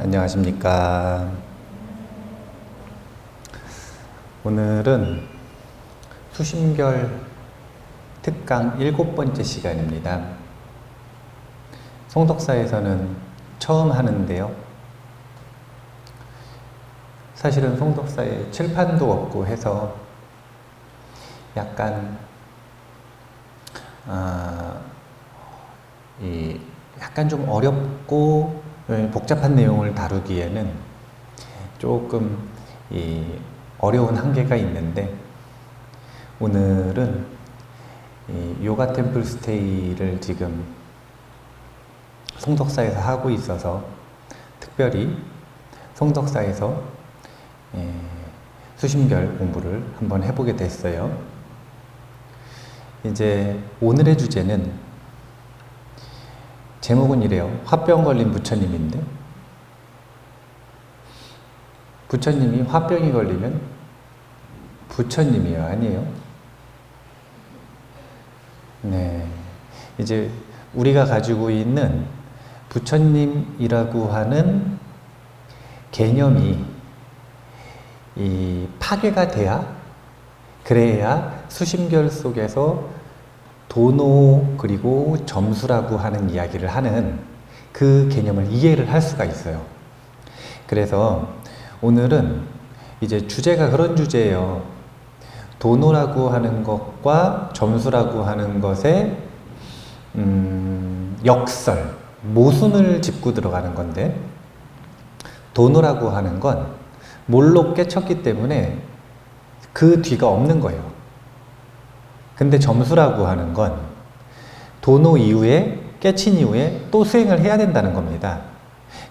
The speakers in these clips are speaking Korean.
안녕하십니까. 오늘은 수심결 특강 7번째 시간입니다. 송독사에서는 처음 하는데요. 사실은 송독사에 칠판도 없고 해서 약간 약간 좀 어렵고 복잡한 내용을 다루기에는 조금 어려운 한계가 있는데, 오늘은 요가 템플 스테이를 지금 송독사에서 하고 있어서 특별히 송독사에서 수심결 공부를 한번 해보게 됐어요. 이제 오늘의 주제는, 제목은 이래요. 화병 걸린 부처님인데, 부처님이 화병이 걸리면 부처님이요, 아니에요? 네. 이제 우리가 가지고 있는 부처님이라고 하는 개념이 파괴가 돼야, 그래야 수심결 속에서 도노 그리고 점수라고 하는 이야기를 하는 그 개념을 이해를 할 수가 있어요. 그래서 오늘은 이제 주제가 그런 주제예요. 도노라고 하는 것과 점수라고 하는 것의 역설, 모순을 짚고 들어가는 건데, 도노라고 하는 건 몰로 깨쳤기 때문에 그 뒤가 없는 거예요. 근데 점수라고 하는 건 도노 이후에, 깨친 이후에 또 수행을 해야 된다는 겁니다.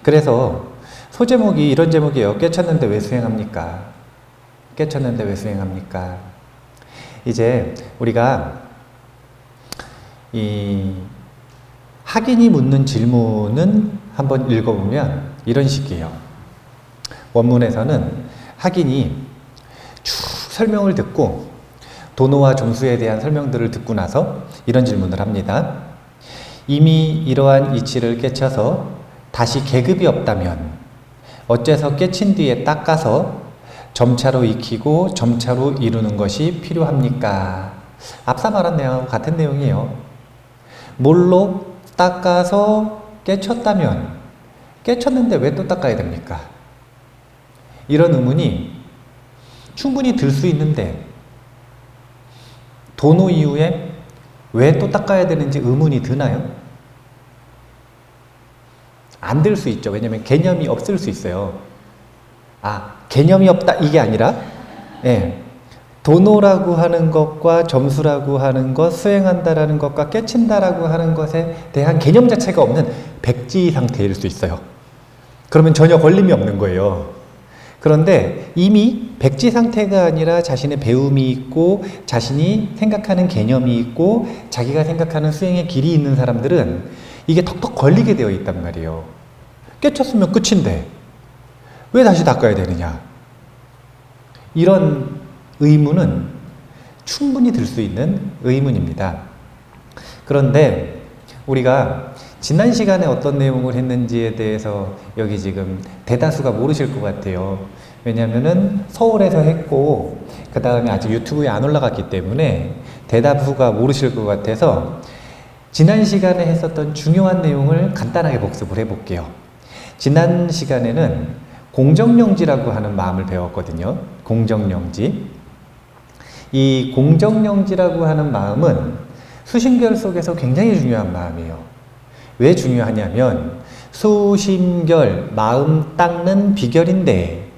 그래서 소제목이 이런 제목이에요. 깨쳤는데 왜 수행합니까? 깨쳤는데 왜 수행합니까? 이제 우리가 학인이 묻는 질문은 한번 읽어보면 이런 식이에요. 원문에서는 학인이 쭉 설명을 듣고, 도노와 점수에 대한 설명들을 듣고 나서 이런 질문을 합니다. 이미 이러한 이치를 깨쳐서 다시 계급이 없다면 어째서 깨친 뒤에 닦아서 점차로 익히고 점차로 이루는 것이 필요합니까? 앞서 말한 내용하고 같은 내용이에요. 몰로 닦아서 깨쳤다면 깨쳤는데 왜 또 닦아야 됩니까? 이런 의문이 충분히 들 수 있는데, 도노 이후에 왜 또 닦아야 되는지 의문이 드나요? 안 들 수 있죠. 왜냐하면 개념이 없을 수 있어요. 개념이 없다 이게 아니라, 도노라고 하는 것과 점수라고 하는 것, 수행한다라는 것과 깨친다라고 하는 것에 대한 개념 자체가 없는 백지 상태일 수 있어요. 그러면 전혀 걸림이 없는 거예요. 그런데 이미 백지 상태가 아니라 자신의 배움이 있고, 자신이 생각하는 개념이 있고, 자기가 생각하는 수행의 길이 있는 사람들은 이게 턱턱 걸리게 되어 있단 말이에요. 깨쳤으면 끝인데 왜 다시 닦아야 되느냐? 이런 의문은 충분히 들 수 있는 의문입니다. 그런데 우리가 지난 시간에 어떤 내용을 했는지에 대해서 여기 지금 대다수가 모르실 것 같아요. 왜냐하면은 서울에서 했고 그 다음에 아직 유튜브에 안 올라갔기 때문에 대다수가 모르실 것 같아서 지난 시간에 했었던 중요한 내용을 간단하게 복습을 해볼게요. 지난 시간에는 공정영지라고 하는 마음을 배웠거든요. 공정영지. 이 공정영지라고 하는 마음은 수심결 속에서 굉장히 중요한 마음이에요. 왜 중요하냐면 수심결, 마음 닦는 비결인데,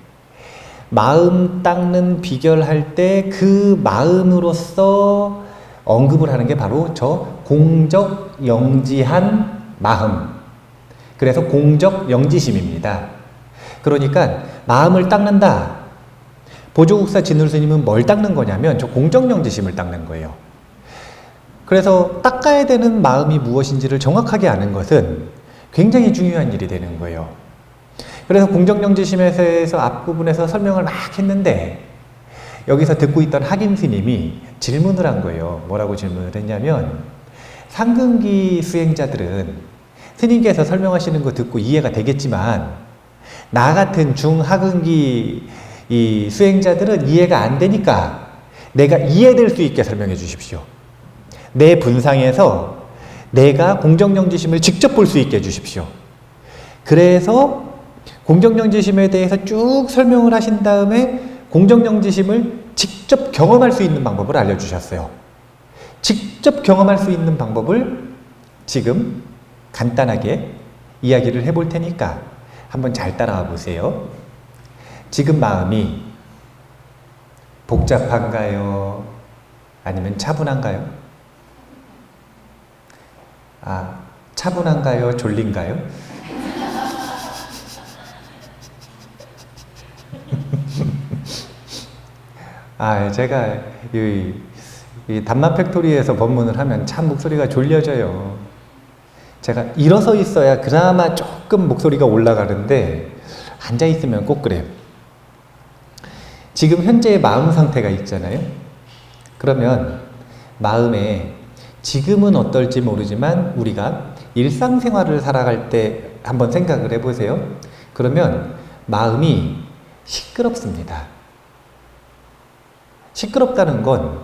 마음 닦는 비결 할 때 그 마음으로서 언급을 하는 게 바로 저 공적영지한 마음. 그래서 공적영지심입니다. 그러니까 마음을 닦는다. 보조국사 진울스님은 뭘 닦는 거냐면 저 공적영지심을 닦는 거예요. 그래서 닦아야 되는 마음이 무엇인지를 정확하게 아는 것은 굉장히 중요한 일이 되는 거예요. 그래서 공정영지심에서 앞부분에서 설명을 막 했는데, 여기서 듣고 있던 학임 스님이 질문을 한 거예요. 뭐라고 질문을 했냐면, 상근기 수행자들은 스님께서 설명하시는 거 듣고 이해가 되겠지만 나 같은 중하근기 이 수행자들은 이해가 안 되니까 내가 이해될 수 있게 설명해 주십시오. 내 분상에서 내가 공정정지심을 직접 볼 수 있게 해주십시오. 그래서 공정정지심에 대해서 쭉 설명을 하신 다음에 공정정지심을 직접 경험할 수 있는 방법을 알려주셨어요. 직접 경험할 수 있는 방법을 지금 간단하게 이야기를 해볼 테니까 한번 잘 따라와 보세요. 지금 마음이 복잡한가요? 아니면 차분한가요? 차분한가요? 졸린가요? 제가 이 단마 팩토리에서 법문을 하면 참 목소리가 졸려져요. 제가 일어서 있어야 그나마 조금 목소리가 올라가는데 앉아 있으면 꼭 그래요. 지금 현재의 마음 상태가 있잖아요. 그러면 마음에 지금은 어떨지 모르지만 우리가 일상생활을 살아갈 때 한번 생각을 해보세요. 그러면 마음이 시끄럽습니다. 시끄럽다는 건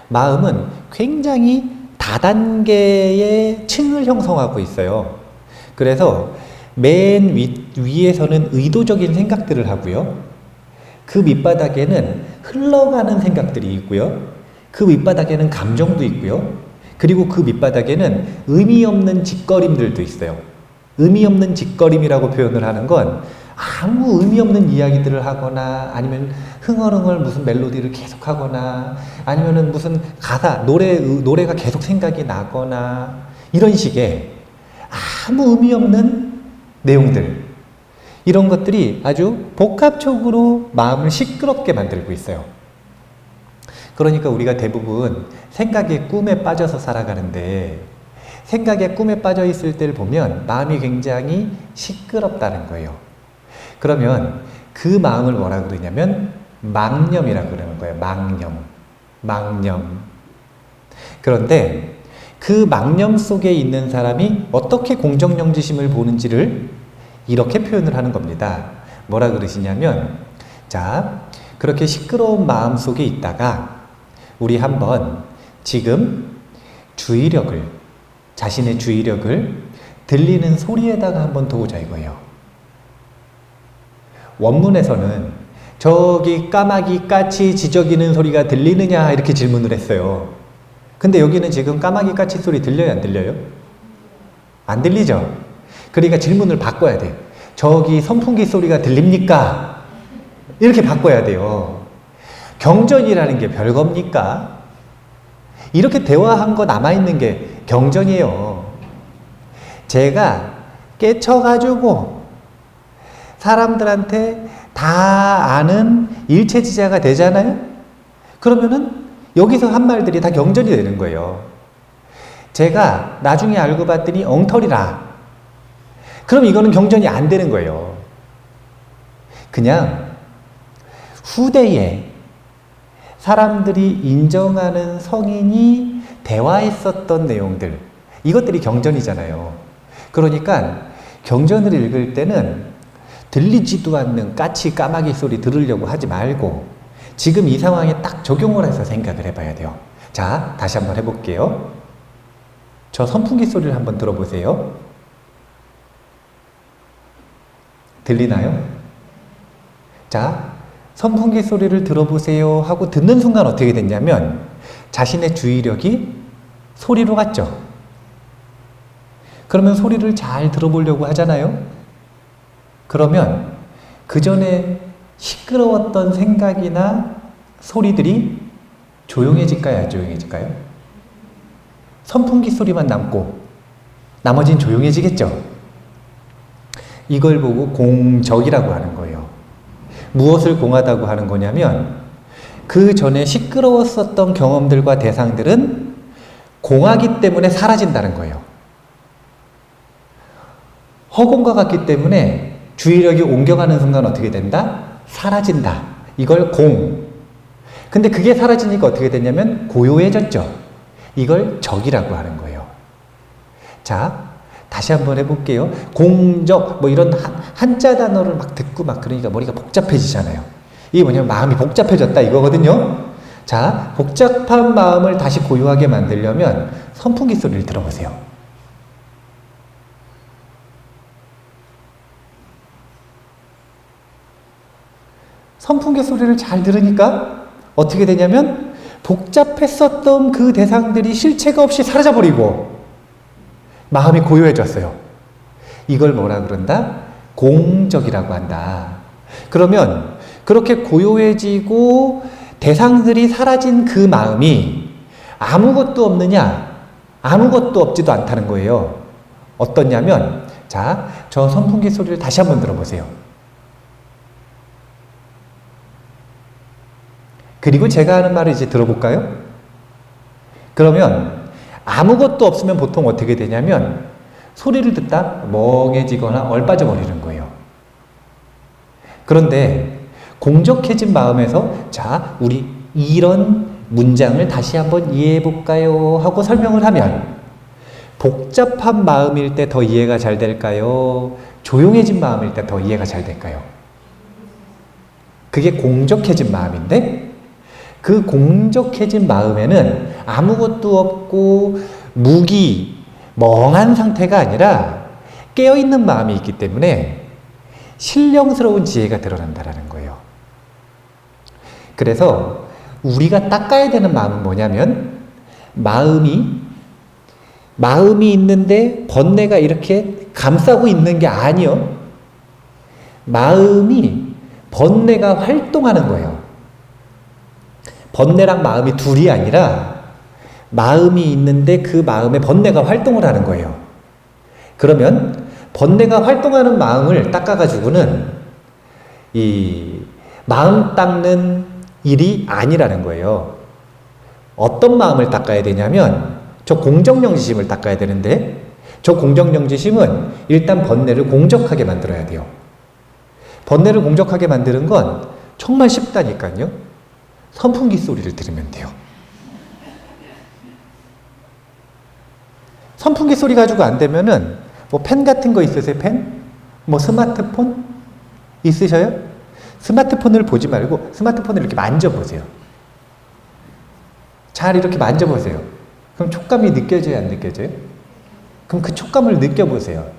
마음은 굉장히 다단계의 층을 형성하고 있어요. 그래서 맨 위에서는 의도적인 생각들을 하고요. 그 밑바닥에는 흘러가는 생각들이 있고요. 그 윗바닥에는 감정도 있고요. 그리고 그 밑바닥에는 의미 없는 짓거림들도 있어요. 의미 없는 짓거림이라고 표현을 하는 건 아무 의미 없는 이야기들을 하거나 아니면 흥얼흥얼 무슨 멜로디를 계속 하거나 아니면은 무슨 가사, 노래가 계속 생각이 나거나 이런 식의 아무 의미 없는 내용들, 이런 것들이 아주 복합적으로 마음을 시끄럽게 만들고 있어요. 그러니까 우리가 대부분 생각의 꿈에 빠져서 살아가는데 생각의 꿈에 빠져 있을 때를 보면 마음이 굉장히 시끄럽다는 거예요. 그러면 그 마음을 뭐라 그러냐면 망념이라고 그러는 거예요. 망념. 그런데 그 망념 속에 있는 사람이 어떻게 공정정지심을 보는지를 이렇게 표현을 하는 겁니다. 뭐라 그러시냐면, 자, 그렇게 시끄러운 마음 속에 있다가 우리 한번 지금 자신의 주의력을 들리는 소리에다가 한번 둬보자 이거예요. 원문에서는 저기 까마귀 까치 지저귀는 소리가 들리느냐 이렇게 질문을 했어요. 근데 여기는 지금 까마귀 까치 소리 들려요, 안 들려요? 안 들리죠? 그러니까 질문을 바꿔야 돼요. 저기 선풍기 소리가 들립니까? 이렇게 바꿔야 돼요. 경전이라는 게 별겁니까? 이렇게 대화한 거 남아있는 게 경전이에요. 제가 깨쳐가지고 사람들한테 다 아는 일체지자가 되잖아요? 그러면은 여기서 한 말들이 다 경전이 되는 거예요. 제가 나중에 알고 봤더니 엉터리라. 그럼 이거는 경전이 안 되는 거예요. 그냥 후대에 사람들이 인정하는 성인이 대화했었던 내용들, 이것들이 경전이잖아요. 그러니까 경전을 읽을 때는 들리지도 않는 까치 까마귀 소리 들으려고 하지 말고 지금 이 상황에 딱 적용을 해서 생각을 해봐야 돼요. 자, 다시 한번 해볼게요. 저 선풍기 소리를 한번 들어보세요. 들리나요? 자, 선풍기 소리를 들어보세요 하고 듣는 순간 어떻게 됐냐면 자신의 주의력이 소리로 갔죠. 그러면 소리를 잘 들어보려고 하잖아요. 그러면 그 전에 시끄러웠던 생각이나 소리들이 조용해질까요? 안 조용해질까요? 선풍기 소리만 남고 나머지는 조용해지겠죠. 이걸 보고 공적이라고 하는 거예요. 무엇을 공하다고 하는 거냐면 그 전에 시끄러웠었던 경험들과 대상들은 공하기 때문에 사라진다는 거예요. 허공과 같기 때문에 주의력이 옮겨가는 순간 어떻게 된다? 사라진다. 이걸 공. 근데 그게 사라지니까 어떻게 됐냐면 고요해졌죠. 이걸 적이라고 하는 거예요. 자, 다시 한번 해볼게요. 공적, 뭐 이런 한자 단어를 막 듣고 막 그러니까 머리가 복잡해지잖아요. 이게 뭐냐면 마음이 복잡해졌다 이거거든요. 자, 복잡한 마음을 다시 고요하게 만들려면 선풍기 소리를 들어보세요. 선풍기 소리를 잘 들으니까 어떻게 되냐면 복잡했었던 그 대상들이 실체가 없이 사라져버리고 마음이 고요해졌어요. 이걸 뭐라 그런다? 공적이라고 한다. 그러면 그렇게 고요해지고 대상들이 사라진 그 마음이 아무것도 없느냐? 아무것도 없지도 않다는 거예요. 어떻냐면, 자, 저 선풍기 소리를 다시 한번 들어보세요. 그리고 제가 하는 말을 이제 들어볼까요? 그러면 아무것도 없으면 보통 어떻게 되냐면 소리를 듣다 멍해지거나 얼빠져 버리는 거예요. 그런데 공적해진 마음에서 자, 우리 이런 문장을 다시 한번 이해해 볼까요? 하고 설명을 하면 복잡한 마음일 때 더 이해가 잘 될까요? 조용해진 마음일 때 더 이해가 잘 될까요? 그게 공적해진 마음인데 그 공적해진 마음에는 아무것도 없고 멍한 상태가 아니라 깨어있는 마음이 있기 때문에 신령스러운 지혜가 드러난다는 거예요. 그래서 우리가 닦아야 되는 마음은 뭐냐면 마음이 있는데 번뇌가 이렇게 감싸고 있는 게 아니요. 마음이 번뇌가 활동하는 거예요. 번뇌랑 마음이 둘이 아니라 마음이 있는데 그 마음에 번뇌가 활동을 하는 거예요. 그러면 번뇌가 활동하는 마음을 닦아가지고는 이 마음 닦는 일이 아니라는 거예요. 어떤 마음을 닦아야 되냐면 저 공정영지심을 닦아야 되는데 저 공정영지심은 일단 번뇌를 공적하게 만들어야 돼요. 번뇌를 공적하게 만드는 건 정말 쉽다니까요. 선풍기 소리를 들으면 돼요. 선풍기 소리 가지고 안 되면은 뭐 펜 같은 거 있으세요? 펜? 뭐 스마트폰? 있으셔요? 스마트폰을 보지 말고 스마트폰을 이렇게 만져보세요. 잘 이렇게 만져보세요. 그럼 촉감이 느껴져요? 안 느껴져요? 그럼 그 촉감을 느껴보세요.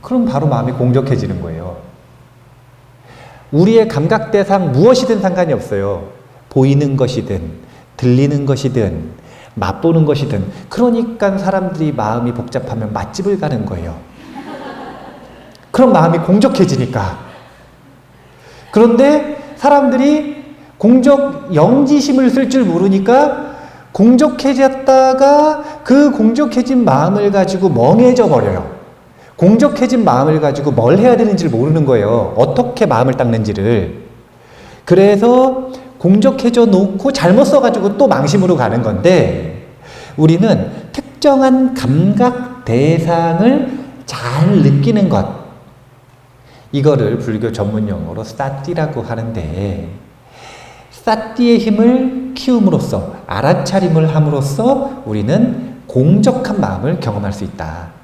그럼 바로 마음이 공적해지는 거예요. 우리의 감각 대상 무엇이든 상관이 없어요. 보이는 것이든 들리는 것이든 맛보는 것이든. 그러니까 사람들이 마음이 복잡하면 맛집을 가는 거예요. 그럼 마음이 공적해지니까. 그런데 사람들이 공적 영지심을 쓸 줄 모르니까 공적해졌다가 그 공적해진 마음을 가지고 멍해져 버려요. 공적해진 마음을 가지고 뭘 해야 되는지를 모르는 거예요. 어떻게 마음을 닦는지를. 그래서 공적해져 놓고 잘못 써가지고 또 망심으로 가는 건데 우리는 특정한 감각 대상을 잘 느끼는 것, 이거를 불교 전문 용어로 사띠라고 하는데 사띠의 힘을 키움으로써 알아차림을 함으로써 우리는 공적한 마음을 경험할 수 있다.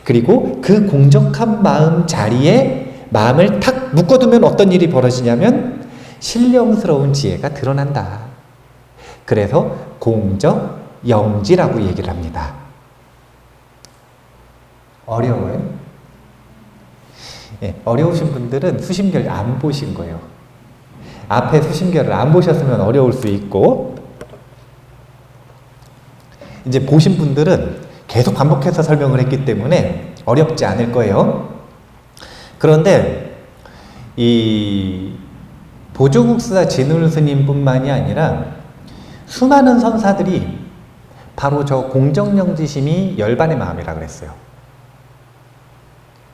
그리고 그 공적한 마음 자리에 마음을 탁 묶어두면 어떤 일이 벌어지냐면 신령스러운 지혜가 드러난다. 그래서 공적 영지라고 얘기를 합니다. 어려워요? 네, 어려우신 분들은 수심결 안 보신 거예요. 앞에 수심결을 안 보셨으면 어려울 수 있고 이제 보신 분들은 계속 반복해서 설명을 했기 때문에 어렵지 않을 거예요. 그런데 이 보조국사 진울 스님뿐만이 아니라 수많은 선사들이 바로 저 공정영지심이 열반의 마음이라 그랬어요.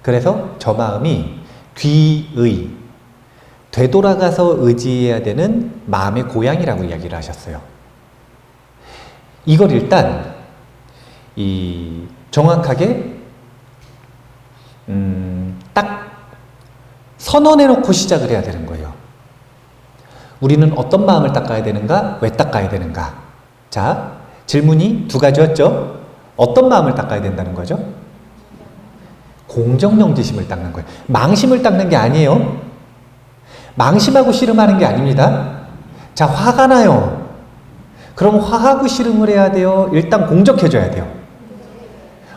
그래서 저 마음이 귀의, 되돌아가서 의지해야 되는 마음의 고향이라고 이야기를 하셨어요. 이걸 일단 정확하게 딱 선언해놓고 시작을 해야 되는 거예요. 우리는 어떤 마음을 닦아야 되는가? 왜 닦아야 되는가? 자, 질문이 두 가지였죠. 어떤 마음을 닦아야 된다는 거죠? 공정영지심을 닦는 거예요. 망심을 닦는 게 아니에요. 망심하고 씨름하는 게 아닙니다. 자, 화가 나요. 그럼 화하고 씨름을 해야 돼요? 일단 공적해줘야 돼요.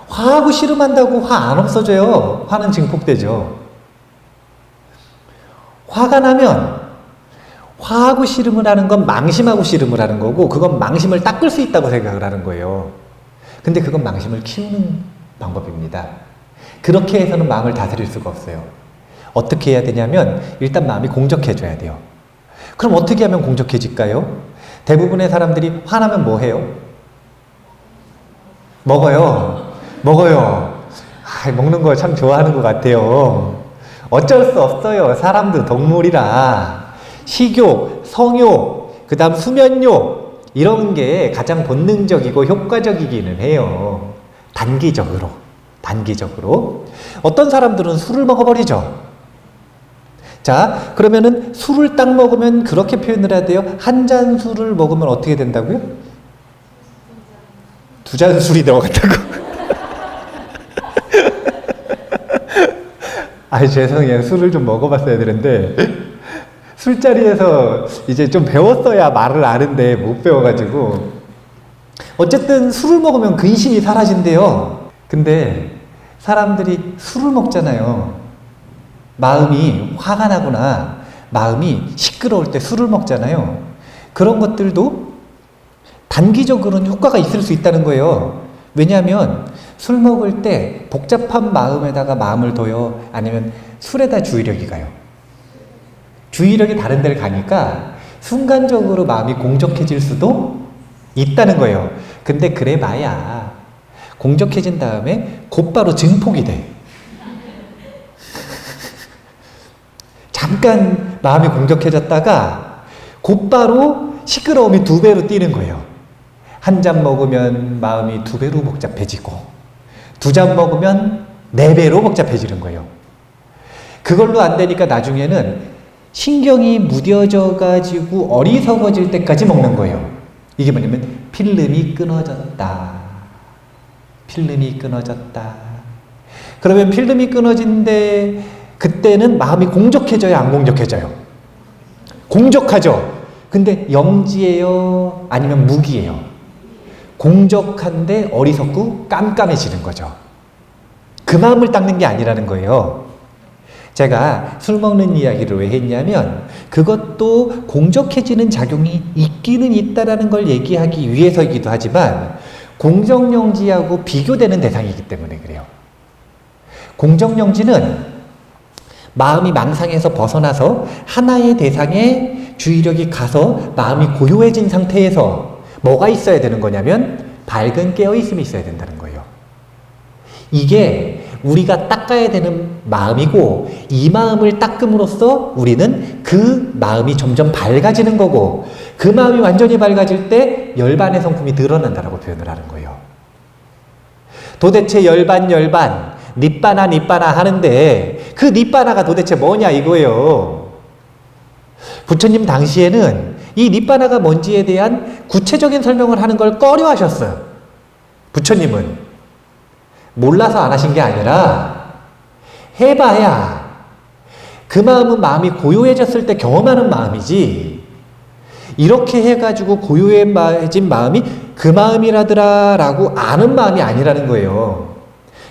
화하고 씨름한다고 화 안 없어져요. 화는 증폭되죠. 화가 나면 화하고 씨름을 하는 건 망심하고 씨름을 하는 거고, 그건 망심을 닦을 수 있다고 생각을 하는 거예요. 근데 그건 망심을 키우는 방법입니다. 그렇게 해서는 마음을 다스릴 수가 없어요. 어떻게 해야 되냐면 일단 마음이 공적해져야 돼요. 그럼 어떻게 하면 공적해질까요? 대부분의 사람들이 화나면 뭐 해요? 먹어요. 먹는 거 참 좋아하는 것 같아요. 어쩔 수 없어요. 사람도 동물이라. 식욕, 성욕, 그 다음 수면욕, 이런 게 가장 본능적이고 효과적이기는 해요. 단기적으로. 어떤 사람들은 술을 먹어버리죠. 자, 그러면은 술을 딱 먹으면 그렇게 표현을 해야 돼요. 한 잔 술을 먹으면 어떻게 된다고요? 2잔 술이 들어갔다고. 죄송해요. 술을 좀 먹어봤어야 되는데 술자리에서 이제 좀 배웠어야 말을 아는데 못 배워가지고, 어쨌든 술을 먹으면 근심이 사라진대요. 근데 사람들이 술을 먹잖아요. 마음이 화가 나거나 마음이 시끄러울 때 술을 먹잖아요. 그런 것들도 단기적으로는 효과가 있을 수 있다는 거예요. 왜냐하면 술 먹을 때 복잡한 마음에다가 마음을 둬요? 아니면 술에다 주의력이 가요? 주의력이 다른 데를 가니까 순간적으로 마음이 공적해질 수도 있다는 거예요. 근데 그래 봐야 공적해진 다음에 곧바로 증폭이 돼. 잠깐 마음이 공적해졌다가 곧바로 시끄러움이 2배로 뛰는 거예요. 한 잔 먹으면 마음이 2배로 복잡해지고, 2잔 먹으면 4배로 복잡해지는 거예요. 그걸로 안 되니까 나중에는 신경이 무뎌져 가지고 어리석어질 때까지 먹는 거예요. 이게 뭐냐면 필름이 끊어졌다. 그러면 필름이 끊어진데 그때는 마음이 공적해져요, 안 공적해져요? 공적하죠. 근데 영지예요? 아니면 무기예요? 공적한데 어리석고 깜깜해지는 거죠. 그 마음을 닦는 게 아니라는 거예요. 제가 술 먹는 이야기를 왜 했냐면 그것도 공적해지는 작용이 있기는 있다라는 걸 얘기하기 위해서이기도 하지만 공정영지하고 비교되는 대상이기 때문에 그래요. 공정영지는 마음이 망상에서 벗어나서 하나의 대상에 주의력이 가서 마음이 고요해진 상태에서 뭐가 있어야 되는 거냐면 밝은 깨어있음이 있어야 된다는 거예요. 이게 우리가 닦아야 되는 마음이고, 이 마음을 닦음으로써 우리는 그 마음이 점점 밝아지는 거고, 그 마음이 완전히 밝아질 때 열반의 성품이 드러난다라고 표현을 하는 거예요. 도대체 열반 닛바나 하는데 그 닛바나가 도대체 뭐냐 이거예요. 부처님 당시에는 이 닛바나가 뭔지에 대한 구체적인 설명을 하는 걸 꺼려 하셨어요. 부처님은 몰라서 안 하신 게 아니라 해봐야 그 마음은 마음이 고요해졌을 때 경험하는 마음이지, 이렇게 해가지고 고요해진 마음이 그 마음이라더라 라고 아는 마음이 아니라는 거예요.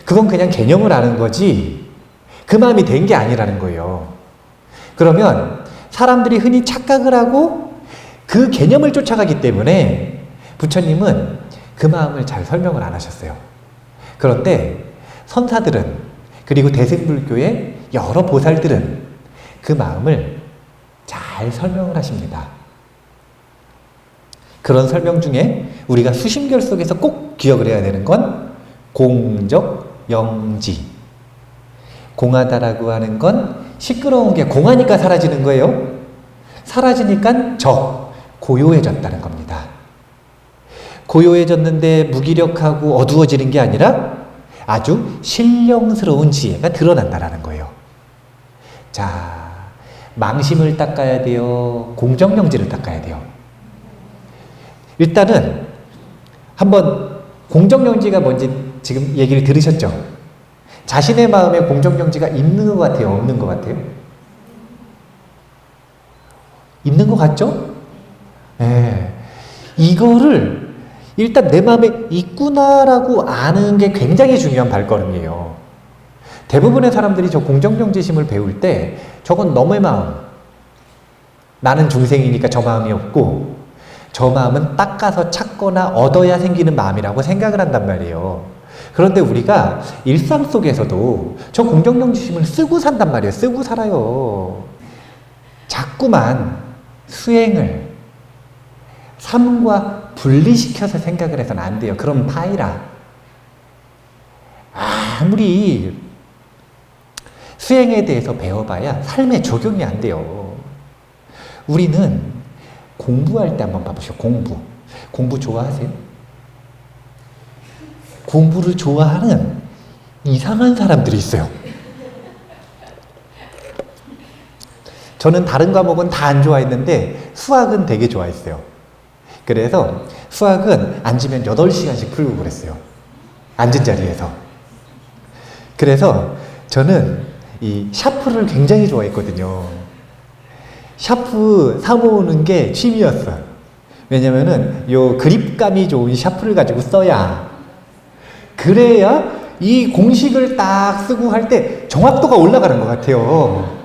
그건 그냥 개념을 아는 거지 그 마음이 된 게 아니라는 거예요. 그러면 사람들이 흔히 착각을 하고 그 개념을 쫓아가기 때문에 부처님은 그 마음을 잘 설명을 안 하셨어요. 그런데 선사들은, 그리고 대승불교의 여러 보살들은 그 마음을 잘 설명을 하십니다. 그런 설명 중에 우리가 수심결 속에서 꼭 기억을 해야 되는 건 공적영지. 공하다라고 하는 건 시끄러운 게 공하니까 사라지는 거예요. 사라지니까 고요해졌다는 겁니다. 고요해졌는데 무기력하고 어두워지는 게 아니라 아주 신령스러운 지혜가 드러난다라는 거예요. 자, 망심을 닦아야 돼요? 공정영지를 닦아야 돼요? 일단은 한번 공정정지가 뭔지 지금 얘기를 들으셨죠? 자신의 마음에 공정정지가 있는 것 같아요? 없는 것 같아요? 있는 것 같죠? 네. 이거를 일단 내 마음에 있구나라고 아는 게 굉장히 중요한 발걸음이에요. 대부분의 사람들이 저 공정정지심을 배울 때 저건 너의 마음, 나는 중생이니까 저 마음이 없고 저 마음은 닦아서 찾거나 얻어야 생기는 마음이라고 생각을 한단 말이에요. 그런데 우리가 일상 속에서도 저 공정정지심을 쓰고 산단 말이에요. 쓰고 살아요. 자꾸만 수행을 삶과 분리시켜서 생각을 해서는 안 돼요. 그럼 파이라. 아무리 수행에 대해서 배워봐야 삶에 적용이 안 돼요. 우리는 공부할 때 한번 봐보시오. 공부 좋아하세요? 공부를 좋아하는 이상한 사람들이 있어요. 저는 다른 과목은 다 안 좋아했는데 수학은 되게 좋아했어요. 그래서 수학은 앉으면 8시간씩 풀고 그랬어요. 앉은 자리에서. 그래서 저는 이 샤프를 굉장히 좋아했거든요. 샤프 사모으는 게 취미였어요. 왜냐면은 요 그립감이 좋은 샤프를 가지고 써야, 그래야 이 공식을 딱 쓰고 할 때 정확도가 올라가는 것 같아요.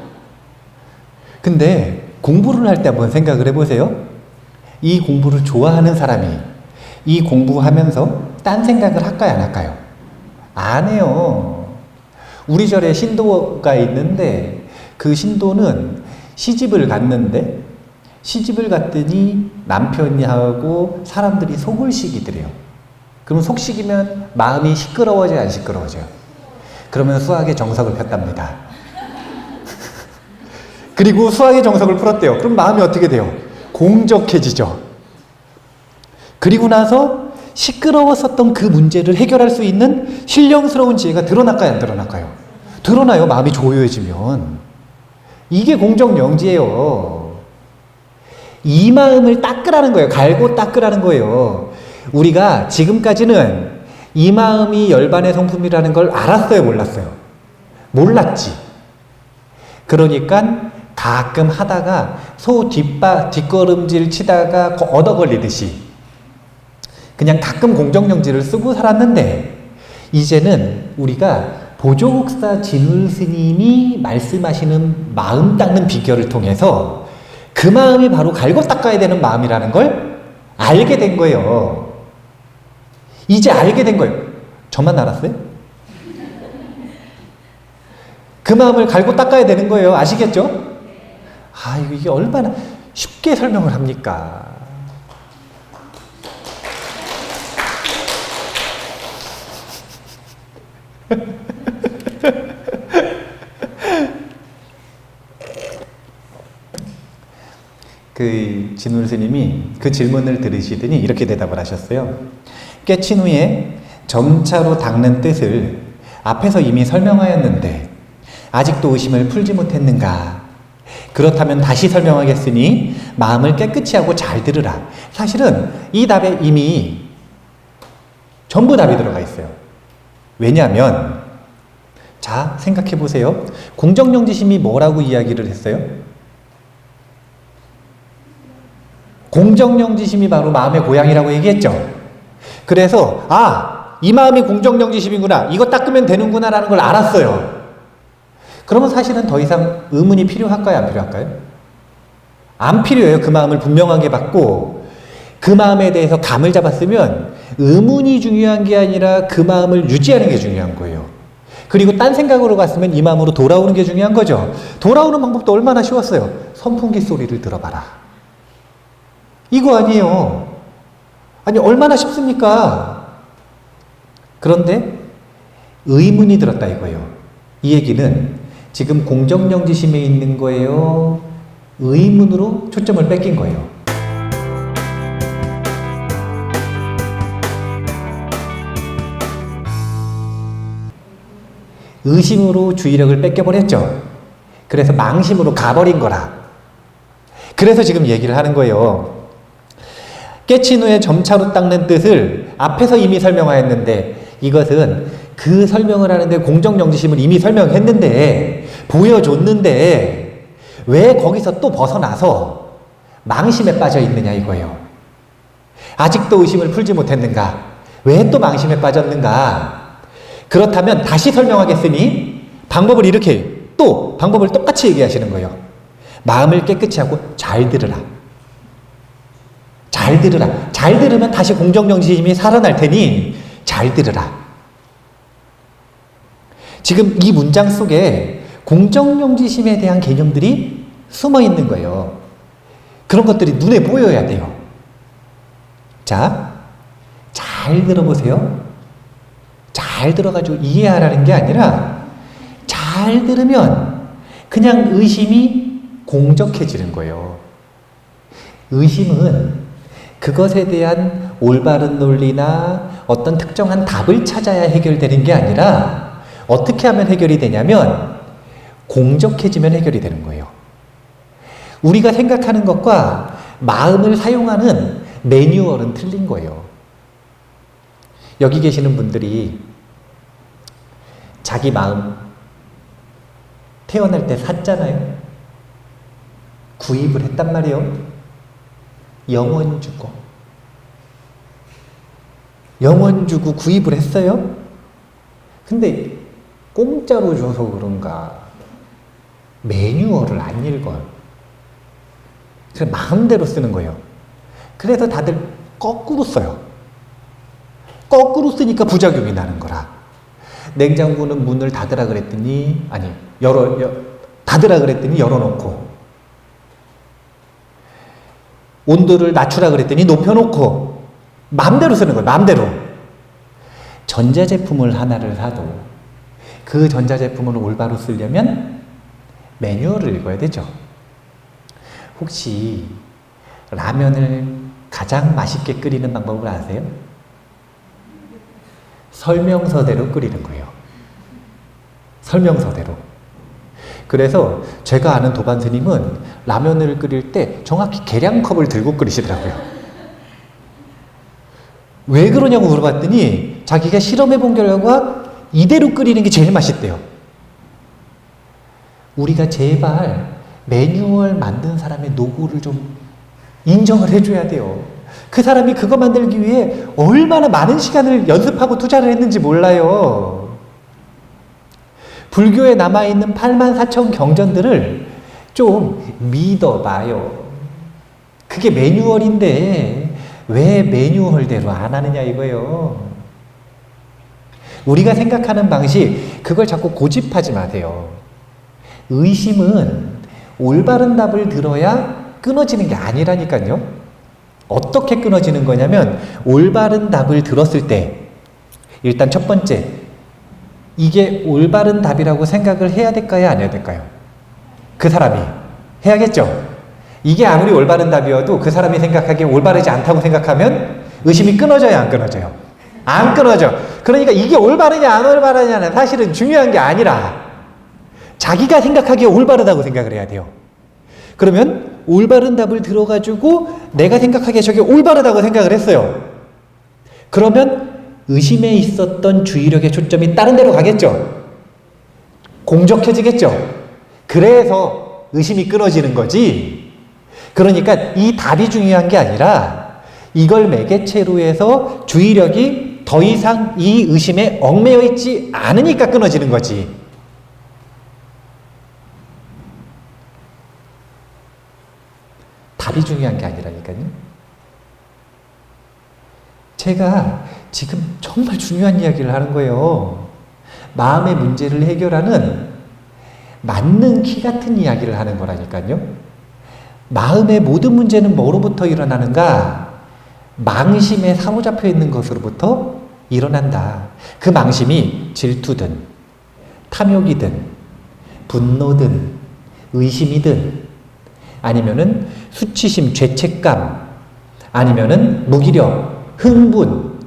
근데 공부를 할 때 한번 생각을 해보세요. 이 공부를 좋아하는 사람이 이 공부하면서 딴 생각을 할까요, 안 할까요? 안 해요. 우리 절에 신도가 있는데 그 신도는 시집을 갔는데, 시집을 갔더니 남편이하고 사람들이 속을 시기더래요. 그럼 속 시기면 마음이 시끄러워져요, 안 시끄러워져요? 그러면 수학의 정석을 폈답니다. 그리고 수학의 정석을 풀었대요. 그럼 마음이 어떻게 돼요? 공적해지죠. 그리고 나서 시끄러웠었던 그 문제를 해결할 수 있는 신령스러운 지혜가 드러날까요, 안 드러날까요? 드러나요, 마음이 조용해지면. 이게 공정영지예요. 이 마음을 닦으라는 거예요. 갈고 닦으라는 거예요. 우리가 지금까지는 이 마음이 열반의 성품이라는 걸 알았어요, 몰랐어요? 몰랐지. 그러니까 가끔 하다가 소 뒷걸음질 치다가 얻어 걸리듯이 그냥 가끔 공정정지를 쓰고 살았는데, 이제는 우리가 보조국사 진울 스님이 말씀하시는 마음 닦는 비결을 통해서 그 마음이 바로 갈고 닦아야 되는 마음이라는 걸 알게 된 거예요. 이제 알게 된 거예요. 저만 알았어요? 그 마음을 갈고 닦아야 되는 거예요. 아시겠죠? 이게 얼마나 쉽게 설명을 합니까? 그 진울 스님이 그 질문을 들으시더니 이렇게 대답을 하셨어요. 깨친 후에 점차로 닦는 뜻을 앞에서 이미 설명하였는데 아직도 의심을 풀지 못했는가? 그렇다면 다시 설명하겠으니 마음을 깨끗이 하고 잘 들으라. 사실은 이 답에 이미 전부 답이 들어가 있어요. 왜냐하면 자, 생각해 보세요. 공정정지심이 뭐라고 이야기를 했어요? 공정정지심이 바로 마음의 고향이라고 얘기했죠. 그래서 이 마음이 공정정지심이구나, 이거 닦으면 되는구나 라는 걸 알았어요. 그러면 사실은 더 이상 의문이 필요할까요, 안 필요할까요? 안 필요해요. 그 마음을 분명하게 받고 그 마음에 대해서 감을 잡았으면 의문이 중요한 게 아니라 그 마음을 유지하는 게 중요한 거예요. 그리고 딴 생각으로 갔으면 이 마음으로 돌아오는 게 중요한 거죠. 돌아오는 방법도 얼마나 쉬웠어요. 선풍기 소리를 들어봐라. 이거 아니에요. 아니, 얼마나 쉽습니까? 그런데 의문이 들었다 이거예요. 이 얘기는 지금 공정정지심에 있는 거예요, 의문으로 초점을 뺏긴 거예요. 의심으로 주의력을 뺏겨버렸죠. 그래서 망심으로 가버린 거라. 그래서 지금 얘기를 하는 거예요. 깨친 후에 점차로 닦는 뜻을 앞에서 이미 설명하였는데 이것은 그 설명을 하는데 공정정지심을 이미 설명했는데 보여줬는데 왜 거기서 또 벗어나서 망심에 빠져 있느냐 이거예요. 아직도 의심을 풀지 못했는가? 왜 또 망심에 빠졌는가? 그렇다면 다시 설명하겠으니 방법을 이렇게 또 방법을 똑같이 얘기하시는 거예요. 마음을 깨끗이 하고 잘 들으라. 잘 들으라. 잘 들으면 다시 공정정지심이 살아날 테니 잘 들으라. 지금 이 문장 속에 공정정지심에 대한 개념들이 숨어 있는 거예요. 그런 것들이 눈에 보여야 돼요. 자, 잘 들어보세요. 잘 들어가지고 이해하라는 게 아니라 잘 들으면 그냥 의심이 공적해지는 거예요. 의심은 그것에 대한 올바른 논리나 어떤 특정한 답을 찾아야 해결되는 게 아니라 어떻게 하면 해결이 되냐면 공적해지면 해결이 되는 거예요. 우리가 생각하는 것과 마음을 사용하는 매뉴얼은 틀린 거예요. 여기 계시는 분들이 자기 마음 태어날 때 샀잖아요. 구입을 했단 말이에요. 영원 주고 구입을 했어요. 근데 공짜로 줘서 그런가 매뉴얼을 안 읽어요. 그래서 마음대로 쓰는 거예요. 그래서 다들 거꾸로 써요. 거꾸로 쓰니까 부작용이 나는 거라. 냉장고는 문을 닫으라 그랬더니 닫으라 그랬더니 열어놓고 온도를 낮추라 그랬더니 높여놓고 마음대로 쓰는 거예요. 마음대로. 전자제품을 하나를 사도 그 전자제품을 올바로 쓰려면 매뉴얼을 읽어야 되죠. 혹시 라면을 가장 맛있게 끓이는 방법을 아세요? 설명서대로 끓이는 거예요. 설명서대로. 그래서 제가 아는 도반 스님은 라면을 끓일 때 정확히 계량컵을 들고 끓이시더라고요. 왜 그러냐고 물어봤더니 자기가 실험해 본 결과 이대로 끓이는 게 제일 맛있대요. 우리가 제발 매뉴얼 만든 사람의 노고를 좀 인정을 해줘야 돼요. 그 사람이 그거 만들기 위해 얼마나 많은 시간을 연습하고 투자를 했는지 몰라요. 불교에 남아있는 84,000 경전들을 좀 믿어봐요. 그게 매뉴얼인데 왜 매뉴얼대로 안 하느냐 이거예요. 우리가 생각하는 방식 그걸 자꾸 고집하지 마세요. 의심은 올바른 답을 들어야 끊어지는 게 아니라니까요. 어떻게 끊어지는 거냐면 올바른 답을 들었을 때 일단 첫 번째 이게 올바른 답이라고 생각을 해야 될까요? 안 해야 될까요? 그 사람이 해야겠죠? 이게 아무리 올바른 답이어도 그 사람이 생각하기에 올바르지 않다고 생각하면 의심이 끊어져요? 안 끊어져요? 안 끊어져. 그러니까 이게 올바르냐 안 올바르냐는 사실은 중요한 게 아니라 자기가 생각하기에 올바르다고 생각을 해야 돼요. 그러면 올바른 답을 들어가지고 내가 생각하기에 저게 올바르다고 생각을 했어요. 그러면 의심에 있었던 주의력의 초점이 다른 데로 가겠죠. 공적해지겠죠. 그래서 의심이 끊어지는 거지. 그러니까 이 답이 중요한 게 아니라 이걸 매개체로 해서 주의력이 더 이상 이 의심에 얽매여 있지 않으니까 끊어지는 거지. 답이 중요한 게 아니라니까요. 제가 지금 정말 중요한 이야기를 하는 거예요. 마음의 문제를 해결하는 맞는 키 같은 이야기를 하는 거라니까요. 마음의 모든 문제는 뭐로부터 일어나는가? 망심에 사로잡혀 있는 것으로부터 일어난다. 그 망심이 질투든 탐욕이든 분노든 의심이든 아니면은 수치심, 죄책감, 아니면은 무기력, 흥분,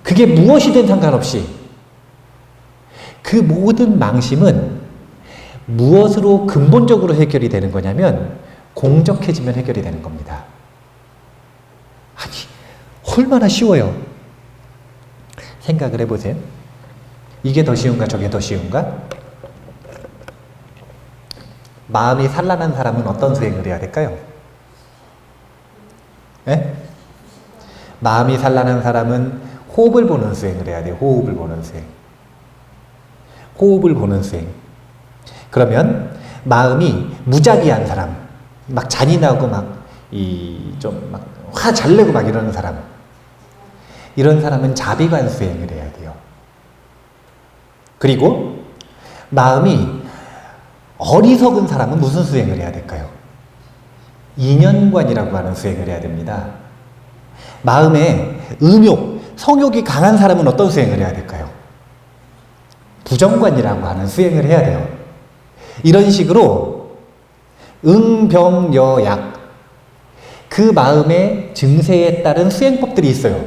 그게 무엇이든 상관없이 그 모든 망심은 무엇으로 근본적으로 해결이 되는 거냐면 공적해지면 해결이 되는 겁니다. 얼마나 쉬워요. 생각을 해보세요. 이게 더 쉬운가 저게 더 쉬운가? 마음이 산란한 사람은 어떤 수행을 해야 될까요? 예? 마음이 산란한 사람은 호흡을 보는 수행을 해야 돼요. 호흡을 보는 수행. 호흡을 보는 수행. 그러면 마음이 무자비한 사람, 막 잔인하고 막 화 잘 내고 막 이러는 사람, 이런 사람은 자비관 수행을 해야 돼요. 그리고 마음이 어리석은 사람은 무슨 수행을 해야 될까요? 인연관이라고 하는 수행을 해야 됩니다. 마음에 음욕, 성욕이 강한 사람은 어떤 수행을 해야 될까요? 부정관이라고 하는 수행을 해야 돼요. 이런 식으로 응병여약, 그 마음의 증세에 따른 수행법들이 있어요.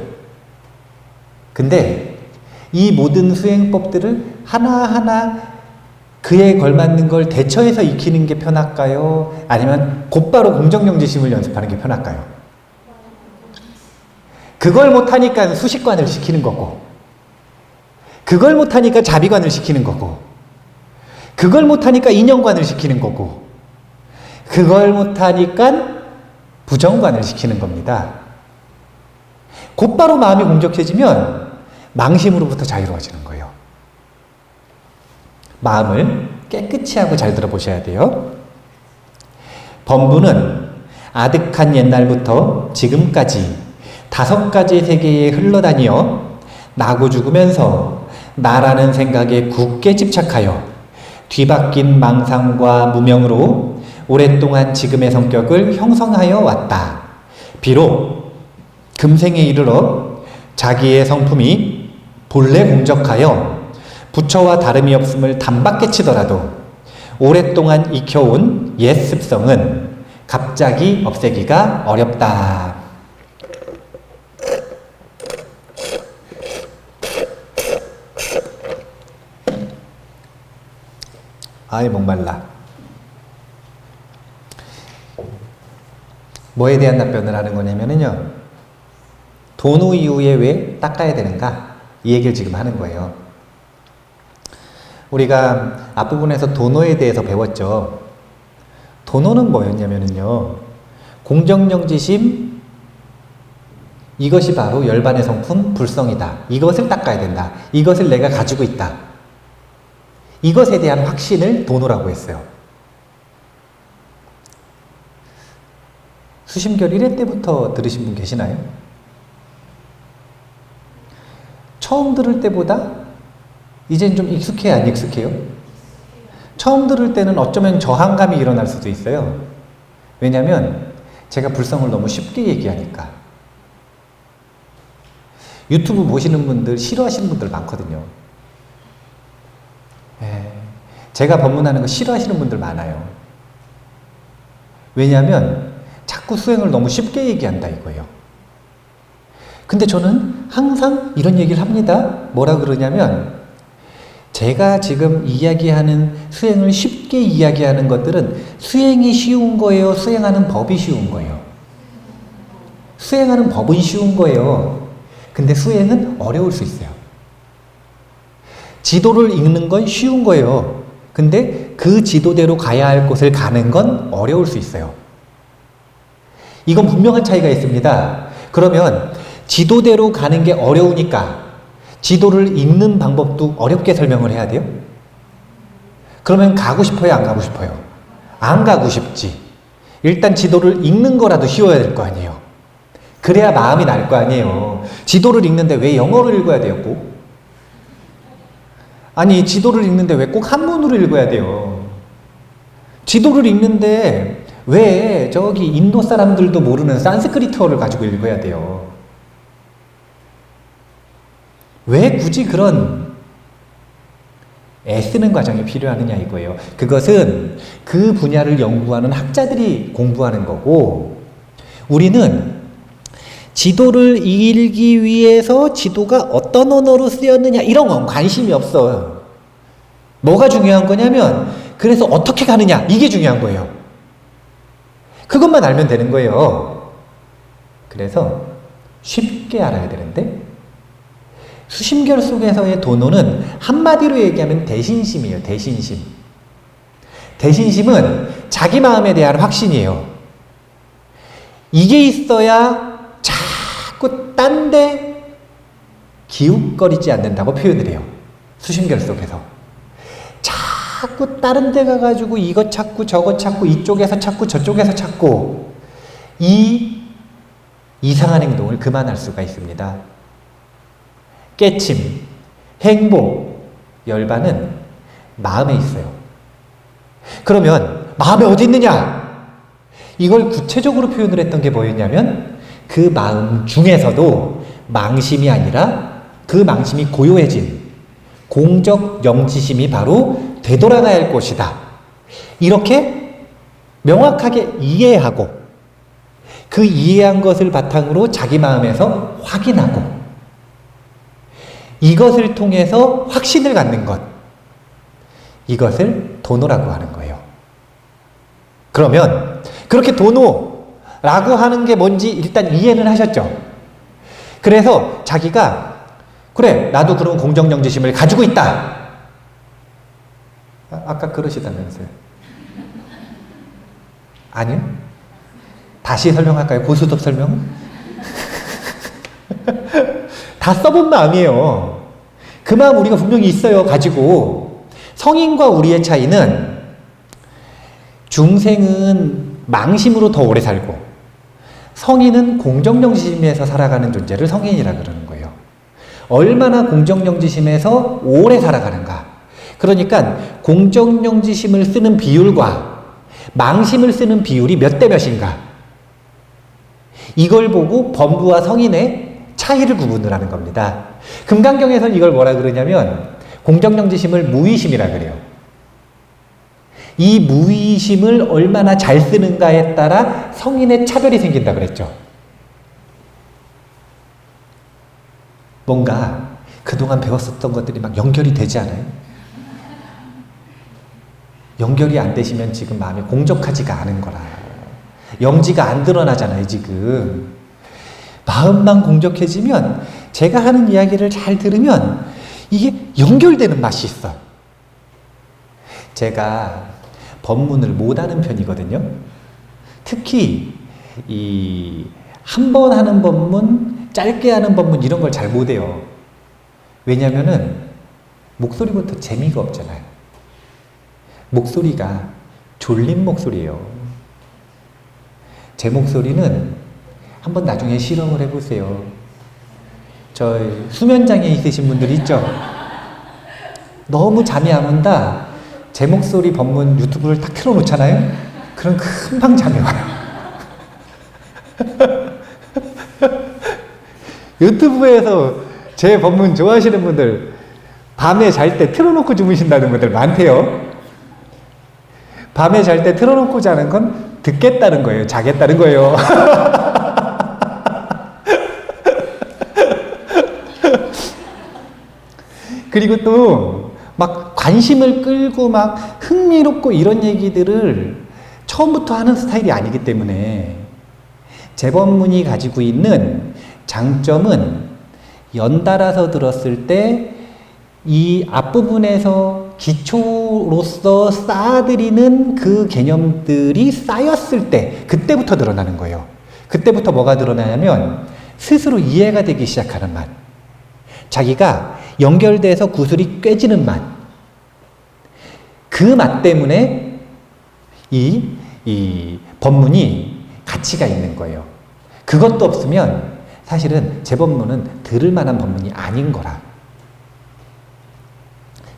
근데 이 모든 수행법들을 하나하나 그에 걸맞는 걸 대처해서 익히는 게 편할까요? 아니면 곧바로 공정정지심을 연습하는 게 편할까요? 그걸 못하니까 수식관을 시키는 거고, 그걸 못하니까 자비관을 시키는 거고, 그걸 못하니까 인연관을 시키는 거고, 그걸 못하니까 부정관을 시키는 겁니다. 곧바로 마음이 공정해지면 망심으로부터 자유로워지는 거예요. 마음을 깨끗이 하고 잘 들어보셔야 돼요. 범부는 아득한 옛날부터 지금까지 5가지 세계에 흘러다니어 나고 죽으면서 나라는 생각에 굳게 집착하여 뒤바뀐 망상과 무명으로 오랫동안 지금의 성격을 형성하여 왔다. 비록 금생에 이르러 자기의 성품이 본래 공적하여 부처와 다름이 없음을 단박에 치더라도 오랫동안 익혀온 옛 습성은 갑자기 없애기가 어렵다. 아이 목말라. 뭐에 대한 답변을 하는 거냐면요, 도노 이후에 왜 닦아야 되는가, 이 얘기를 지금 하는 거예요. 우리가 앞부분에서 도노에 대해서 배웠죠. 도노는 뭐였냐면요, 공정정지심, 이것이 바로 열반의 성품 불성이다. 이것을 닦아야 된다. 이것을 내가 가지고 있다. 이것에 대한 확신을 도노라고 했어요. 수심결 1회 때부터 들으신 분 계시나요? 처음 들을 때보다 이젠 좀 익숙해요, 안 익숙해요? 처음 들을 때는 어쩌면 저항감이 일어날 수도 있어요. 왜냐하면 제가 불성을 너무 쉽게 얘기하니까. 유튜브 보시는 분들 싫어하시는 분들 많거든요. 제가 법문하는 거 싫어하시는 분들 많아요. 왜냐하면 자꾸 수행을 너무 쉽게 얘기한다 이거예요. 근데 저는 항상 이런 얘기를 합니다. 뭐라 그러냐면, 제가 지금 이야기하는 수행을 쉽게 이야기하는 것들은 수행이 쉬운 거예요? 수행하는 법이 쉬운 거예요? 수행하는 법은 쉬운 거예요. 근데 수행은 어려울 수 있어요. 지도를 읽는 건 쉬운 거예요. 근데 그 지도대로 가야 할 곳을 가는 건 어려울 수 있어요. 이건 분명한 차이가 있습니다. 그러면 지도대로 가는 게 어려우니까 지도를 읽는 방법도 어렵게 설명을 해야 돼요? 그러면 가고 싶어요, 안 가고 싶어요? 안 가고 싶지. 일단 지도를 읽는 거라도 쉬워야 될 거 아니에요. 그래야 마음이 날 거 아니에요. 지도를 읽는데 왜 영어를 읽어야 돼요, 꼭? 아니, 지도를 읽는데 왜 꼭 한문으로 읽어야 돼요? 지도를 읽는데 왜 저기 인도 사람들도 모르는 산스크리트어를 가지고 읽어야 돼요? 왜 굳이 그런 애쓰는 과정이 필요하느냐 이거예요. 그것은 그 분야를 연구하는 학자들이 공부하는 거고, 우리는 지도를 읽기 위해서 지도가 어떤 언어로 쓰였느냐 이런 건 관심이 없어요. 뭐가 중요한 거냐면, 그래서 어떻게 가느냐 이게 중요한 거예요. 그것만 알면 되는 거예요. 그래서 쉽게 알아야 되는데 수심결 속에서의 도노는 한마디로 얘기하면 대신심이에요. 대신심. 대신심은 자기 마음에 대한 확신이에요. 이게 있어야 자꾸 딴 데 기웃거리지 않는다고 표현을 해요. 수심결 속에서. 자꾸 다른 데 가가지고 이것 찾고 저것 찾고 이쪽에서 찾고 저쪽에서 찾고 이 이상한 행동을 그만할 수가 있습니다. 깨침, 행복, 열반은 마음에 있어요. 그러면 마음에 어디 있느냐? 이걸 구체적으로 표현을 했던 게 뭐였냐면 그 마음 중에서도 망심이 아니라 그 망심이 고요해진 공적 영지심이 바로 되돌아가야 할 곳이다. 이렇게 명확하게 이해하고 그 이해한 것을 바탕으로 자기 마음에서 확인하고 이것을 통해서 확신을 갖는 것, 이것을 도노라고 하는 거예요. 그러면 그렇게 도노라고 하는 게 뭔지 일단 이해는 하셨죠? 그래서 자기가 그래 나도 그런 공정영지심을 가지고 있다. 아까 그러시다면서요. 아니요? 다시 설명할까요? 고수톱 설명? 다 써본 마음이에요. 그 마음 우리가 분명히 있어요. 가지고. 성인과 우리의 차이는 중생은 망심으로 더 오래 살고 성인은 공정영지심에서 살아가는 존재를 성인이라 그러는 거예요. 얼마나 공정영지심에서 오래 살아가는가. 그러니까 공정영지심을 쓰는 비율과 망심을 쓰는 비율이 몇 대 몇인가. 이걸 보고 범부와 성인의 차이를 구분을 하는 겁니다. 금강경에서는 이걸 뭐라 그러냐면 공정영지심을 무의심이라 그래요. 이 무의심을 얼마나 잘 쓰는가에 따라 성인의 차별이 생긴다 그랬죠. 뭔가 그동안 배웠었던 것들이 막 연결이 되지 않아요? 연결이 안 되시면 지금 마음이 공적하지가 않은 거라. 영지가 안 드러나잖아요, 지금. 마음만 공적해지면 제가 하는 이야기를 잘 들으면 이게 연결되는 맛이 있어. 제가 법문을 못하는 편이거든요. 특히 이 한 번 하는 법문, 짧게 하는 법문 이런 걸 잘 못해요. 왜냐면은 목소리부터 재미가 없잖아요. 목소리가 졸린 목소리예요. 제 목소리는 한번 나중에 실험을 해보세요. 저 수면장애 있으신 분들 있죠? 너무 잠이 안 온다. 제 목소리 법문 유튜브를 딱 틀어놓잖아요? 그럼 금방 잠이 와요. 유튜브에서 제 법문 좋아하시는 분들 밤에 잘 때 틀어놓고 주무신다는 분들 많대요. 밤에 잘 때 틀어놓고 자는 건 듣겠다는 거예요. 자겠다는 거예요. 그리고 또 막 관심을 끌고 막 흥미롭고 이런 얘기들을 처음부터 하는 스타일이 아니기 때문에 제 법문이 가지고 있는 장점은 연달아서 들었을 때 이 앞부분에서 기초로서 쌓아들이는 그 개념들이 쌓였을 때 그때부터 드러나는 거예요. 그때부터 뭐가 드러나냐면 스스로 이해가 되기 시작하는 맛. 자기가 연결돼서 구슬이 꿰지는 맛. 그 맛 때문에 이 법문이 가치가 있는 거예요. 그것도 없으면 사실은 제 법문은 들을 만한 법문이 아닌 거라.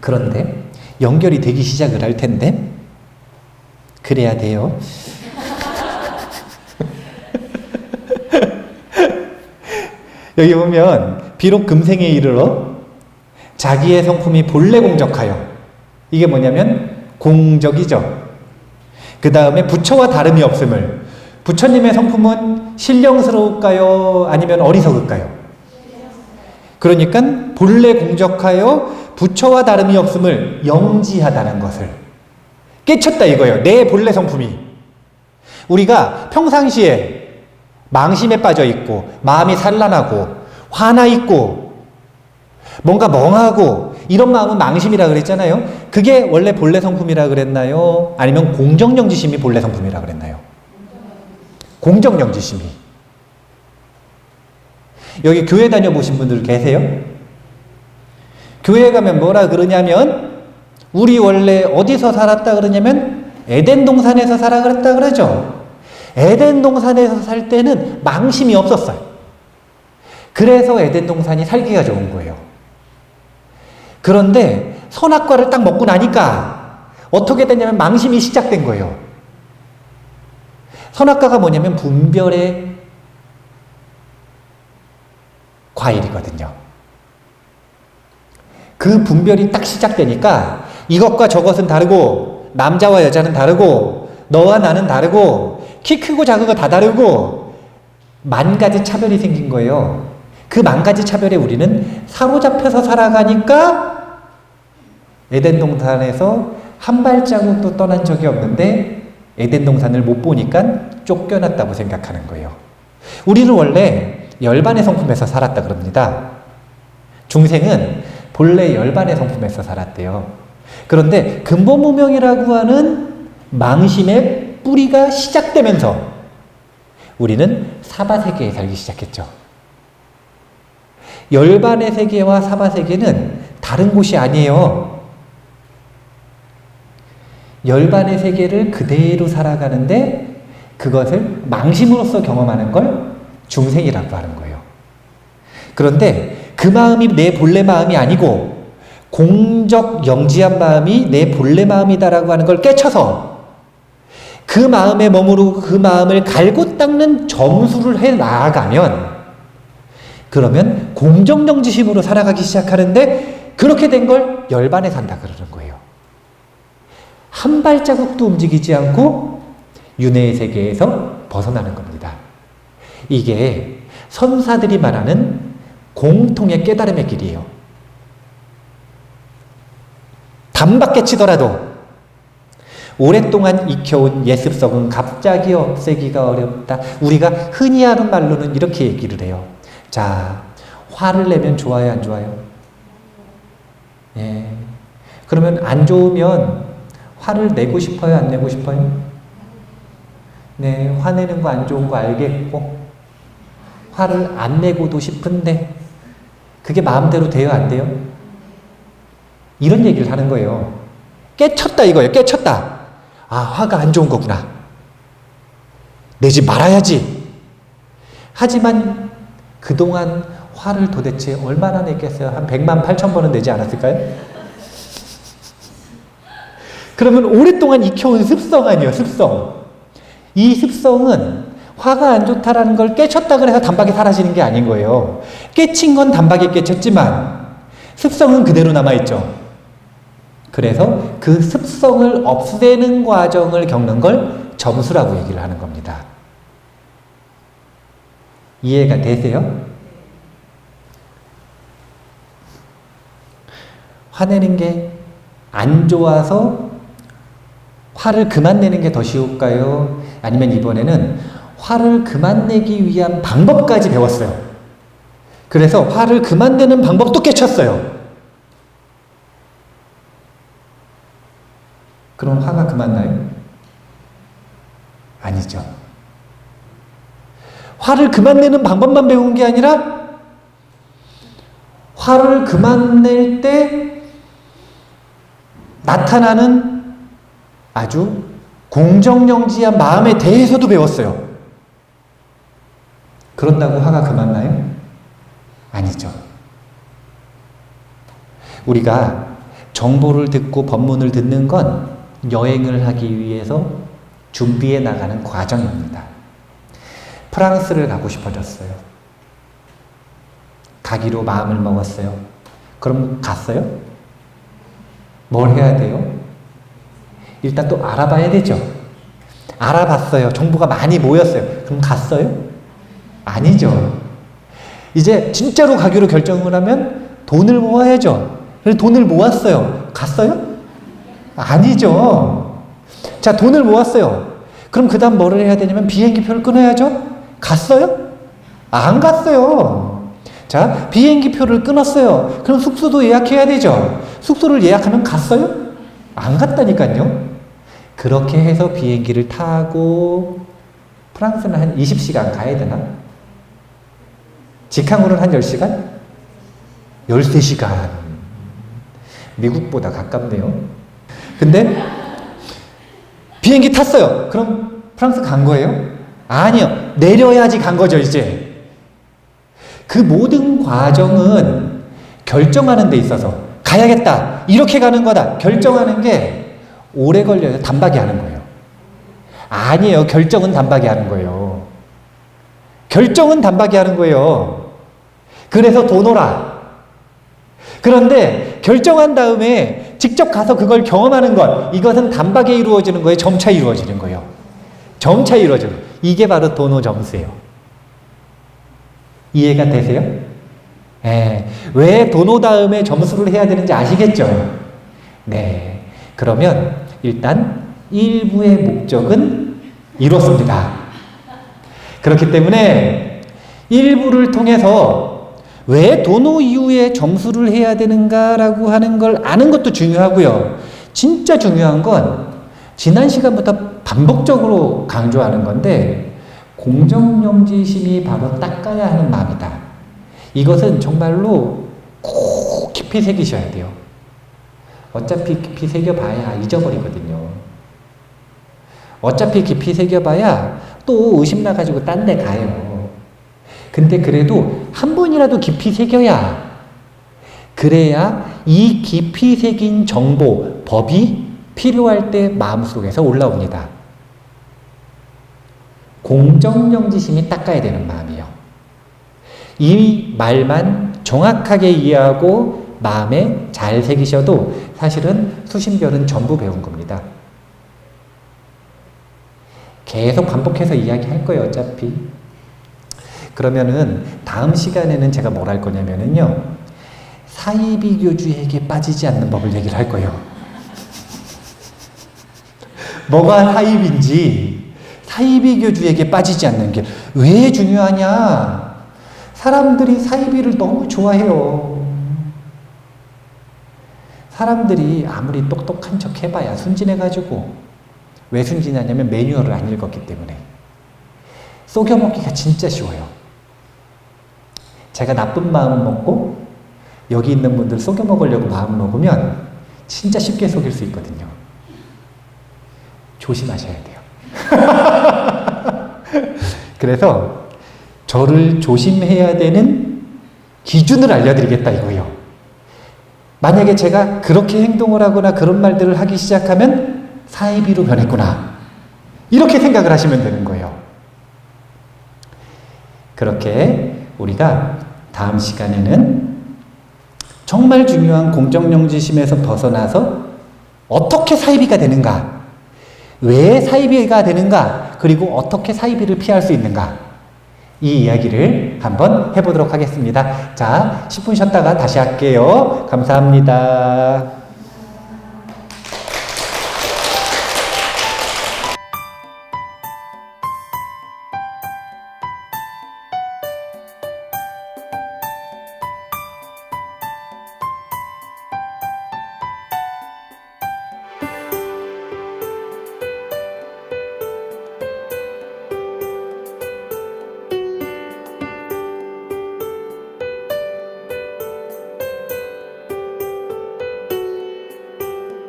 그런데 연결이 되기 시작을 할 텐데 그래야 돼요. 여기 보면 비록 금생에 이르러 자기의 성품이 본래 공적하여, 이게 뭐냐면 공적이죠. 그 다음에 부처와 다름이 없음을, 부처님의 성품은 신령스러울까요? 아니면 어리석을까요? 그러니까 본래 공적하여 부처와 다름이 없음을 영지하다는 것을 깨쳤다 이거예요. 내 본래 성품이. 우리가 평상시에 망심에 빠져 있고, 마음이 산란하고, 화나 있고, 뭔가 멍하고, 이런 마음은 망심이라 그랬잖아요. 그게 원래 본래 성품이라 그랬나요? 아니면 공정영지심이 본래 성품이라 그랬나요? 공정영지심이. 여기 교회 다녀보신 분들 계세요? 교회 가면 뭐라 그러냐면, 우리 원래 어디서 살았다 그러냐면, 에덴 동산에서 살아 그랬다 그러죠. 에덴 동산에서 살 때는 망심이 없었어요. 그래서 에덴 동산이 살기가 좋은 거예요. 그런데 선악과를 딱 먹고 나니까 어떻게 됐냐면 망심이 시작된 거예요. 선악과가 뭐냐면 분별의 과일이거든요. 그 분별이 딱 시작되니까 이것과 저것은 다르고, 남자와 여자는 다르고, 너와 나는 다르고, 키 크고 작은 거 다 다르고, 만 가지 차별이 생긴 거예요. 그 만 가지 차별에 우리는 사로잡혀서 살아가니까 에덴 동산에서 한 발자국도 떠난 적이 없는데 에덴 동산을 못 보니까 쫓겨났다고 생각하는 거예요. 우리는 원래 열반의 성품에서 살았다 그럽니다. 중생은 본래 열반의 성품에서 살았대요. 그런데 근본무명이라고 하는 망심의 뿌리가 시작되면서 우리는 사바세계에 살기 시작했죠. 열반의 세계와 사바세계는 다른 곳이 아니에요. 열반의 세계를 그대로 살아가는데 그것을 망심으로써 경험하는 걸 중생이라고 하는 거예요. 그런데 그 마음이 내 본래 마음이 아니고 공적 영지한 마음이 내 본래 마음이다라고 하는 걸 깨쳐서 그 마음에 머무르고 그 마음을 갈고 닦는 점수를 해 나아가면, 그러면 공정정지심으로 살아가기 시작하는데, 그렇게 된 걸 열반에 산다 그러는 거예요. 한 발자국도 움직이지 않고 윤회의 세계에서 벗어나는 겁니다. 이게 선사들이 말하는 공통의 깨달음의 길이에요. 단박에 치더라도 오랫동안 익혀온 예습성은 갑자기 없애기가 어렵다. 우리가 흔히 하는 말로는 이렇게 얘기를 해요. 자, 화를 내면 좋아요, 안 좋아요? 예. 그러면 안 좋으면 화를 내고 싶어요, 안 내고 싶어요? 네, 화내는 거 안 좋은 거 알겠고, 화를 안 내고도 싶은데, 그게 마음대로 돼요, 안 돼요? 이런 얘기를 하는 거예요. 깨쳤다 이거예요, 깨쳤다. 아, 화가 안 좋은 거구나. 내지 말아야지. 하지만 그동안 화를 도대체 얼마나 냈겠어요? 한 100만 8천 번은 내지 않았을까요? 그러면 오랫동안 익혀온 습성 아니에요, 습성. 이 습성은 화가 안 좋다라는 걸 깨쳤다 그래서 단박에 사라지는 게 아닌 거예요. 깨친 건 단박에 깨쳤지만 습성은 그대로 남아있죠. 그래서 그 습성을 없애는 과정을 겪는 걸 점수라고 얘기를 하는 겁니다. 이해가 되세요? 화내는 게 안 좋아서 화를 그만 내는 게 더 쉬울까요? 아니면 이번에는 화를 그만 내기 위한 방법까지 배웠어요. 그래서 화를 그만 내는 방법도 깨쳤어요. 그럼 화가 그만 나요? 아니죠. 화를 그만 내는 방법만 배운 게 아니라 화를 그만 낼 때 나타나는 아주 공정영지한 마음에 대해서도 배웠어요. 그런다고 화가 그만 나요? 아니죠. 우리가 정보를 듣고 법문을 듣는 건 여행을 하기 위해서 준비해 나가는 과정입니다. 프랑스를 가고 싶어졌어요. 가기로 마음을 먹었어요. 그럼 갔어요? 뭘 해야 돼요? 일단 또 알아봐야 되죠. 알아봤어요. 정보가 많이 모였어요. 그럼 갔어요? 아니죠. 이제 진짜로 가기로 결정을 하면 돈을 모아야죠. 그래서 돈을 모았어요. 갔어요? 아니죠. 자, 돈을 모았어요. 그럼 그 다음 뭐를 해야 되냐면 비행기표를 끊어야죠. 갔어요? 안 갔어요. 자, 비행기 표를 끊었어요. 그럼 숙소도 예약해야 되죠. 숙소를 예약하면 갔어요? 안 갔다니까요. 그렇게 해서 비행기를 타고 프랑스는 한 20시간 가야 되나? 직항으로는 한 10시간? 13시간. 미국보다 가깝네요. 근데 비행기 탔어요. 그럼 프랑스 간 거예요? 아니요. 내려야지 간 거죠, 이제. 그 모든 과정은 결정하는 데 있어서 가야겠다. 이렇게 가는 거다. 결정하는 게 오래 걸려요. 단박에 하는 거예요. 아니에요. 결정은 단박에 하는 거예요. 결정은 단박에 하는 거예요. 그래서 도노라. 그런데 결정한 다음에 직접 가서 그걸 경험하는 것, 이것은 단박에 이루어지는 거예요. 점차 이루어지는 거예요. 점차 이루어지는 거예요. 이게 바로 도노 점수예요. 이해가 되세요? 네. 왜 도노 다음에 점수를 해야 되는지 아시겠죠? 네. 그러면 일단 1부의 목적은 이뤘습니다. 그렇기 때문에 1부를 통해서 왜 도노 이후에 점수를 해야 되는가라고 하는 걸 아는 것도 중요하고요. 진짜 중요한 건 지난 시간부터 반복적으로 강조하는 건데 공정영지심이 바로 닦아야 하는 마음이다. 이것은 정말로 꼭 깊이 새기셔야 돼요. 어차피 깊이 새겨봐야 잊어버리거든요. 어차피 깊이 새겨봐야 또 의심나가지고 딴 데 가요. 근데 그래도 한 번이라도 깊이 새겨야, 그래야 이 깊이 새긴 정보, 법이 필요할 때 마음속에서 올라옵니다. 공정영지심이 닦아야 되는 마음이요. 이 말만 정확하게 이해하고 마음에 잘 새기셔도 사실은 수신별은 전부 배운 겁니다. 계속 반복해서 이야기할 거예요, 어차피. 그러면은 다음 시간에는 제가 뭘 할 거냐면은요, 사이비교주에게 빠지지 않는 법을 얘기를 할 거예요. 뭐가 사이비인지, 사이비교주에게 빠지지 않는 게 왜 중요하냐? 사람들이 사이비를 너무 좋아해요. 사람들이 아무리 똑똑한 척 해봐야 순진해가지고, 왜 순진하냐면 매뉴얼을 안 읽었기 때문에. 속여먹기가 진짜 쉬워요. 제가 나쁜 마음 먹고 여기 있는 분들 속여먹으려고 마음 먹으면 진짜 쉽게 속일 수 있거든요. 조심하셔야 돼요. 그래서 저를 조심해야 되는 기준을 알려드리겠다 이거예요. 만약에 제가 그렇게 행동을 하거나 그런 말들을 하기 시작하면 사이비로 변했구나. 이렇게 생각을 하시면 되는 거예요. 그렇게 우리가 다음 시간에는 정말 중요한 공정영지심에서 벗어나서 어떻게 사이비가 되는가, 왜 사이비가 되는가, 그리고 어떻게 사이비를 피할 수 있는가, 이 이야기를 한번 해보도록 하겠습니다. 자, 10분 쉬었다가 다시 할게요. 감사합니다.